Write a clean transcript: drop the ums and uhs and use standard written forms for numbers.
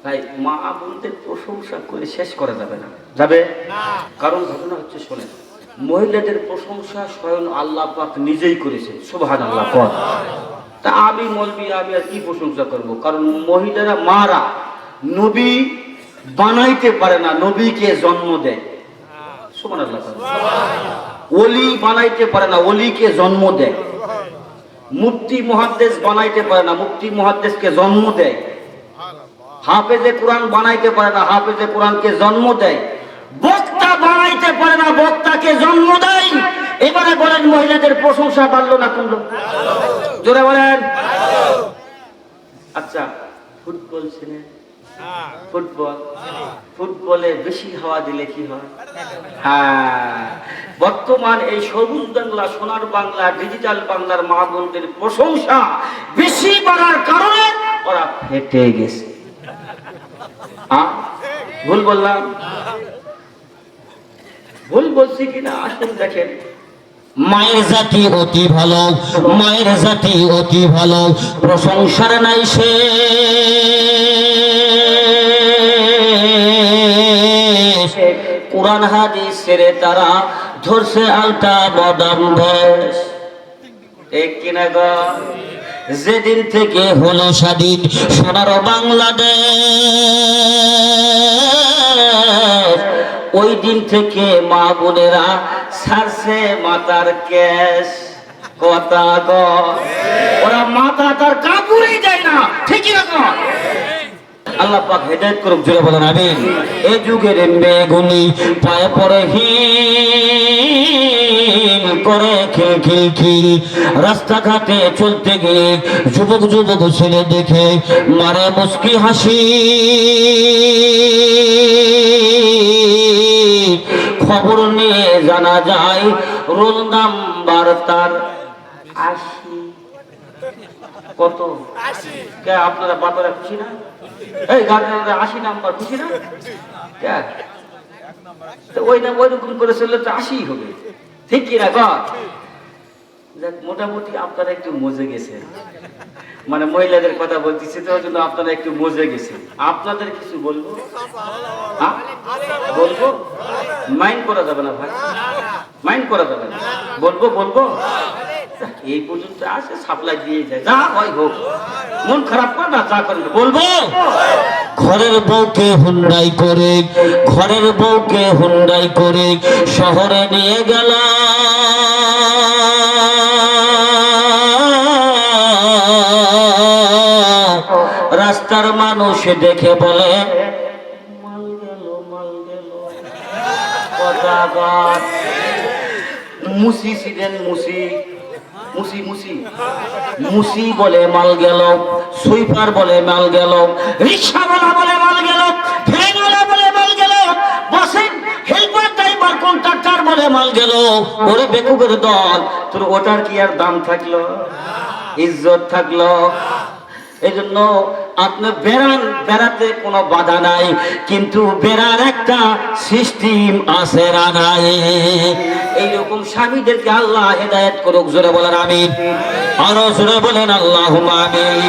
তাই মা বোনদের প্রশংসা করে শেষ করা যাবে না, যাবে না। কারণ ঘটনা হচ্ছে, শোনেন, মহিলাদের প্রশংসা স্বয়ং আল্লাহ পাক নিজেই করেছেন, সুবহানাল্লাহ। তা আমি মৌলবি, আমি আর কি প্রশংসা করব? কারণ মহিলারা, মারা নবী বানাইতে পারে না, নবীকে জন্ম দেয়, সুবহানাল্লাহ। ওলি বানাইতে পারে না, ওলিকে জন্ম দেয়। মুফতি মুহাদ্দিস বানাইতে পারে না, মুফতি মুহাদ্দিসকে জন্ম দেয়। হাফেজে কোরআন বানাইতে পারে না, হাফেজে কোরআনকে জন্ম দেয়। বক্তা বানাইতে পারে না, বক্তাকে জন্ম দেয়। এবারে বলেন, মহিলাদের প্রশংসা বাড়লো না কমলো? জোরে বলেন। আচ্ছা, ফুটবল ছেলে, ফুটবল, ফুটবলে বেশি হাওয়া দিলে কি হয়? হ্যাঁ, বর্তমান এই সবুজ বাংলা, সোনার বাংলা, ডিজিটাল বাংলার মা বোনদের প্রশংসা বেশি বাড়ার কারণে ওরা ফেটে গেছে। ভুল বললাম? ভুল বলছি কিনা আসুন দেখেন। মায়ের জাতি অতি ভালো, মায়ের জাতি অতি ভালো, প্রশংসার নাই সে। কোরআন হাদিস ছেড়ে তারা ধরছে আলটা বদাম ভেস, ঠিক কিনা গো? যেদিন থেকে হলো স্বাধীন সোনার বাংলাদেশ, ওই দিন থেকে মা বোনেরা ছাড়ছে মাথার কেশ। কথা গো, ওরা মাথা তার কাপড়ই দেয় না, ঠিক না গো? আল্লাহ পাক হেদায়েত করুক, জোরে বলেন আমিন। এই যুগের বেগুনি পায়ে পড়ে হিম করে খিল খিল খিল, রাস্তাঘাটে চলতে গিয়ে যুবক যুবক ছেলে দেখে মারে মুস্কি হাসি। খবর নিয়ে জানা যায় রোল নাম্বার তার 80। কত? কে আপনারা বাবারা খুশি না? এই গার্জেনরা 80 নাম্বার খুশি না? কে? তো ওই না ওইরকম করে চললে তো 80 হবে, ঠিক কি না গো? মোটামুটি আপনারা একটু মজে গেছেন, মানে মহিলাদের কথা বলতেছি তো, ওই জন্য আপনারা একটু মজে গেছেন। আপনাদের কিছু বলবো? বলবো? মাইন্ড করা যাবে না ভাই, মাইন্ড করা যাবে না। বলবো বলবো, এই পর্যন্ত আসে সাপ্লাই দিয়ে যায়, যা হয় হোক, মন খারাপ করে না, যা করেন বলবো। ঘরের বউকে হুন্ডাই করে, ঘরের বউকে হুন্ডাই করে শহরে নিয়ে গেল। রাস্তার মানুষ দেখে বলে মাল গেল, মাল গেল। কথা বাদ। মুসি ছিলেন, মুসি, মুসি মুসি মুসি বলে মাল গেল, সুইপার বলে মাল গেল, রিক্সাওয়ালা বলে মাল গেল, ভ্যানওয়ালা বলে মাল গেল, বাসের হেল্পার ড্রাইভার কন্ট্রাক্টর বলে মাল গেল। ওরে বেকুবের দল, তোর ওটার কি আর দাম থাকলো, ইজ্জত থাকলো? এই জন্য আপনি বেড়ান, বেড়াতে কোনো বাধা নাই, কিন্তু বেড়ার একটা সিস্টেম আছে না নাই? এইরকম স্বামীদেরকে আল্লাহ হেদায়েত করুক, জোরে বলেন আমিন। আরো জোরে বলেন আল্লাহুম্মা আমিন।